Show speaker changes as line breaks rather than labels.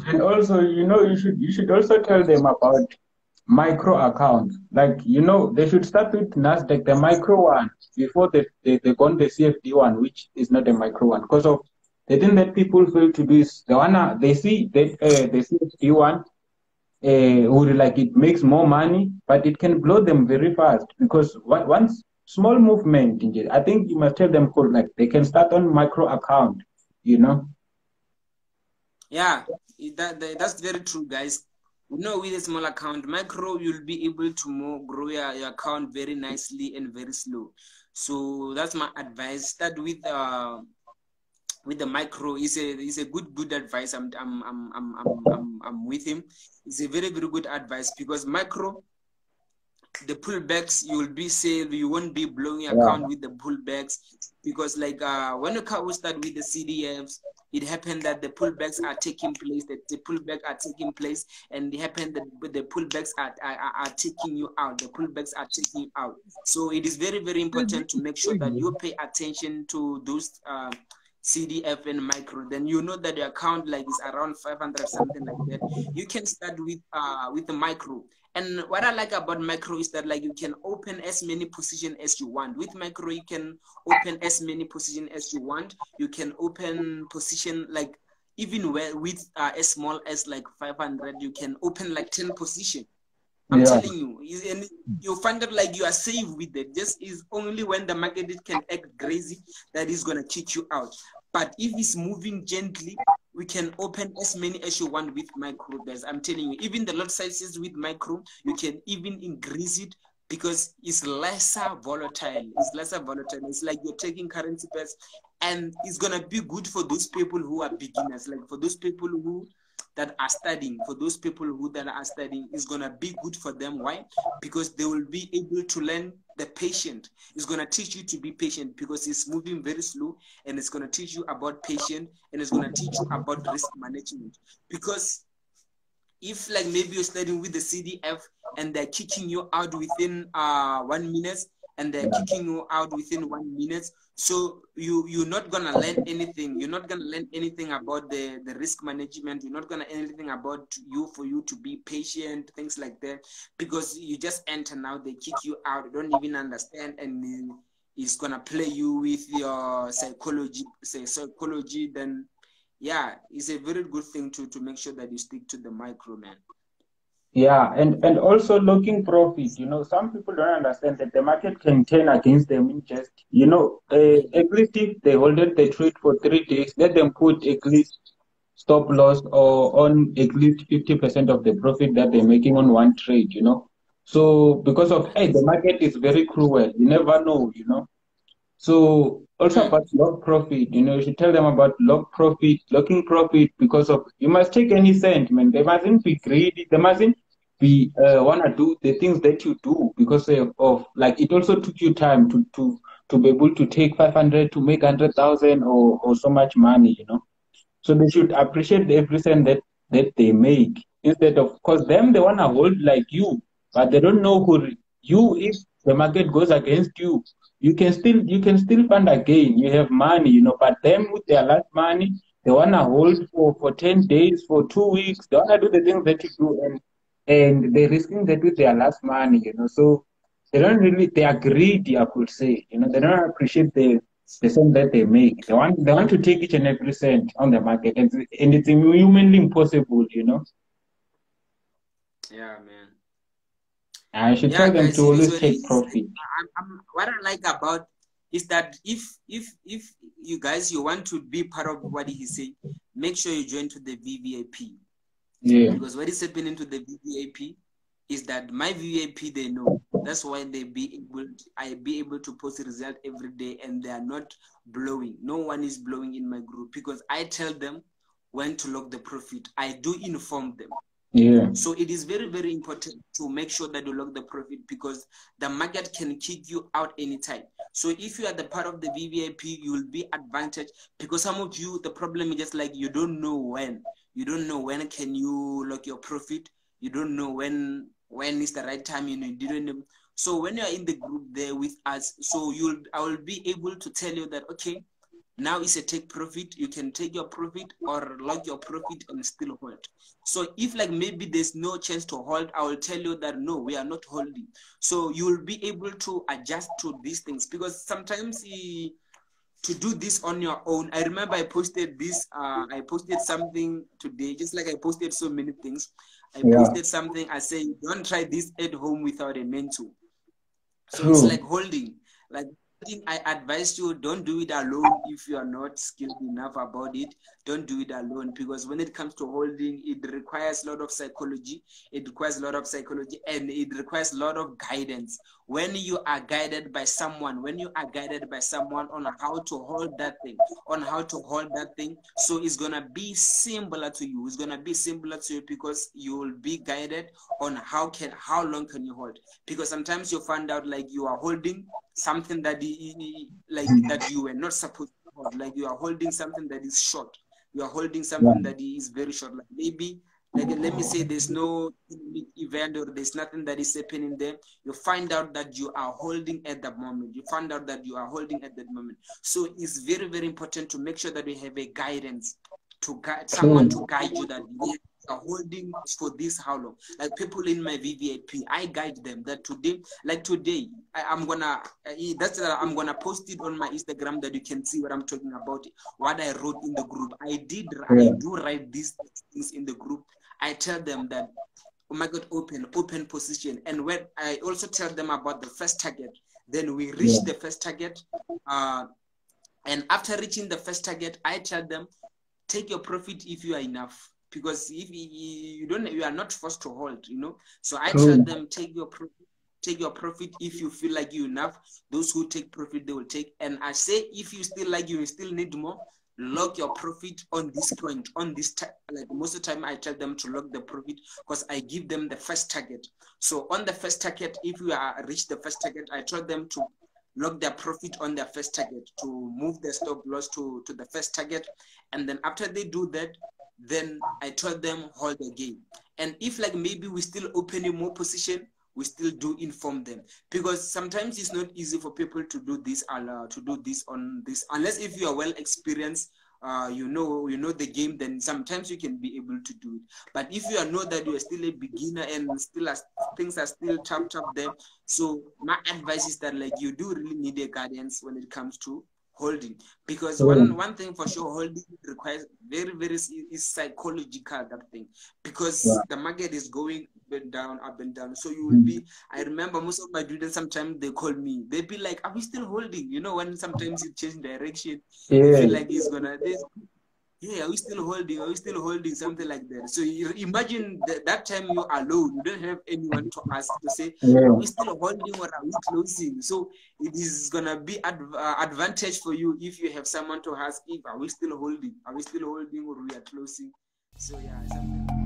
And also, you should also tell them about micro accounts. Like, they should start with Nasdaq, the micro one, before they go on the CFD one, which is not a micro one. Because of the thing that people fail to do is they see that the CFD one would like it makes more money, but it can blow them very fast because once small movement, I think you must tell them called like they can start on micro account, you know.
Yeah, that's very true, guys. With a small account, micro, you'll be able to grow your account very nicely and very slow. So that's my advice. Start with the micro. Is a good advice. I'm with him. It's a very very good advice because micro, the pullbacks, you will be safe. You won't be blowing your
Yeah.
account with the pullbacks because like when you start with the CDFs, it happened that the pullbacks are taking place, that the pullback are taking place, and it happened that the pullbacks are taking you out. The pullbacks are taking you out. So it is very very important to make sure that you pay attention to those CDF and micro. Then you know that your account like is around 500 something like that. You can start with the micro. And what I like about micro is that like you can open as many position as you want. With micro, you can open as many position as you want. You can open position like even with as small as like 500, you can open like 10 position. I'm
Yeah.
telling you, and you find that like you are safe with it. This is only when the market can act crazy that is gonna kick you out. But if it's moving gently, we can open as many as you want with micro, guys. I'm telling you, even the lot sizes with micro, you can even increase it because it's lesser volatile. It's lesser volatile. It's like you're taking currency pairs, and it's gonna be good for those people who are beginners, like for those people who that are studying, for those people who that are studying, is gonna be good for them. Why? Because they will be able to learn the patient. It's gonna teach you to be patient because it's moving very slow, and it's gonna teach you about patience, and it's gonna teach you about risk management. Because if like maybe you're studying with the CDF and they're kicking you out within 1 minute, and they're kicking you out within 1 minute, so you're not gonna learn anything. You're not gonna learn anything about the risk management. You're not gonna anything about for you to be patient, things like that, because you just enter now, they kick you out, you don't even understand, and it's gonna play you with your psychology. Then yeah, it's a very good thing to make sure that you stick to the micro, man.
Yeah, and also looking profit. Some people don't understand that the market can turn against them in just, at least if they hold it, the trade for 3 days, let them put at least stop loss or on at least 50% of the profit that they're making on one trade. So because of, hey, the market is very cruel. You never know. So also
Mm.
about log profit, you should tell them about locking profit because of you must take any cent, man. They mustn't be greedy. They mustn't be wanna do the things that you do because of like it also took you time to be able to take 500 to make 100,000 or so much money. So they should appreciate every cent that they make instead of because them they wanna hold like you, but they don't know who you if the market goes against you, you can still fund again. You have money. But them with their last money, they wanna hold for 10 days, for 2 weeks, they wanna do the things that you do and they're risking that with their last money. So they are greedy, I could say. They don't appreciate the cent that they make. They want to take each and every cent on the market, and it's humanly impossible.
Yeah, man.
I should
Yeah,
tell them
guys.
to always
Usually,
take profit.
what I like about is that if you guys you want to be part of what he say, make sure you join to the VVIP.
Yeah,
Because what is happening to the VVIP is that my VVIP they know. That's why I be able to post a result every day, and they are not blowing. No one is blowing in my group because I tell them when to lock the profit. I do inform them.
yeah,
So it is very, very important to make sure that you lock the profit because the market can kick you out anytime. So if you are the part of the VVIP, you will be advantaged because some of you, the problem is just like you don't know when. You don't know when can you lock your profit. You don't know when is the right time. You didn't know. So when you are in the group there with us, so I will be able to tell you that okay, Now it's a take profit. You can take your profit or lock your profit and still hold. So if like maybe there's no chance to hold, I will tell you that no, we are not holding. So you will be able to adjust to these things, because sometimes to do this on your own. I remember I posted this, I posted something today, just like I posted so many things. I posted something, I say, don't try this at home without a mentor. So it's like holding. Like I advise you, don't do it alone if you are not skilled enough about it. Don't do it alone, because when it comes to holding, it requires a lot of psychology. It requires a lot of psychology, and it requires a lot of guidance. When you are guided by someone, on how to hold that thing, so it's gonna be similar to you. It's gonna be similar to you because you will be guided on how long can you hold. Because sometimes you find out like you are holding something that that you were not supposed to hold. Like you are holding something that is short. You are holding something that is very short. Like maybe, like let me say, there's no event or there's nothing that is happening there. You find out that you are holding at that moment. So it's very, very important to make sure that we have a guidance, to guide someone to guide you, that you are holding for this how long. Like people in my VVIP, I guide them that today, I'm gonna post it on my Instagram that you can see what I'm talking about, what I wrote in the group. I do write these things in the group. I tell them that, oh my God, open position. And when I also tell them about the first target, then we reach the first target. And after reaching the first target, I tell them, take your profit if you are enough. Because if you are not forced to hold, So I tell them, take your profit if you feel like you enough. Those who take profit, they will take. And I say, if you still need more, lock your profit on this point, on this like most of the time I tell them to lock the profit, because I give them the first target. So on the first target, if you are reach the first target, I tell them to lock their profit on their first target, to move their stop loss to the first target. And then after they do that, then I tell them hold again. And if like maybe we still open in more position, we still do inform them, because sometimes it's not easy for people to do this on this, unless if you are well experienced, you know the game, then sometimes you can be able to do it. But if you know that you are still a beginner and things are still tough there, so my advice is that like you do really need a guidance when it comes to holding, because one thing for sure, holding requires very, very is psychological, that thing, because the market is going up and down. So you will be, I remember most of my students, sometimes they call me, they be like, are we still holding? When sometimes you change direction, you feel like it's gonna are we still holding, something like that. So you imagine that time you're alone, you don't have anyone to ask, to say, are we still holding or are we closing? So it is gonna be advantage for you if you have someone to ask, if are we still holding or we are closing. So yeah, something.